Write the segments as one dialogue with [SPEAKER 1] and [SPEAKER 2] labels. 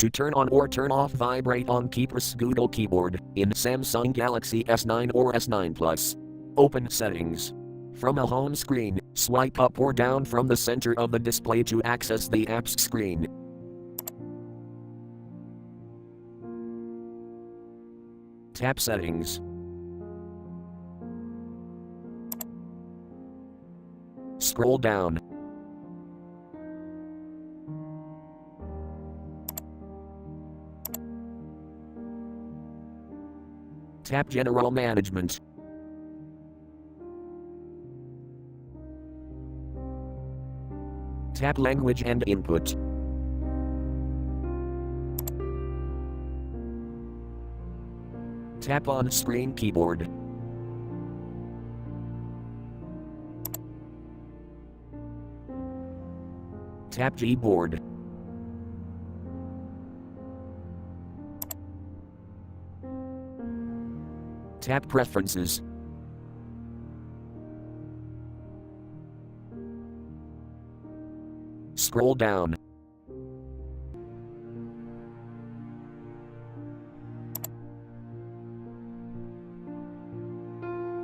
[SPEAKER 1] to turn on or turn off Vibrate on keypress Google Keyboard in Samsung Galaxy S9 or S9 Plus. Open Settings. From a home screen, swipe up or down from the center of the display to access the apps screen. Tap Settings. Scroll down. Tap General Management. Tap Language and Input. Tap On Screen Keyboard. Tap Gboard. Tap Preferences. Scroll down.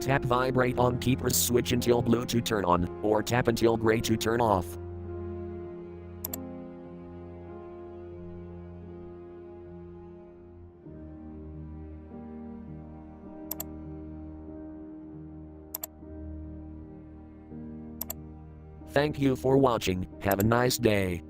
[SPEAKER 1] Tap Vibrate on keypress switch until blue to turn on, or tap until gray to turn off. Thank you for watching. Have a nice day.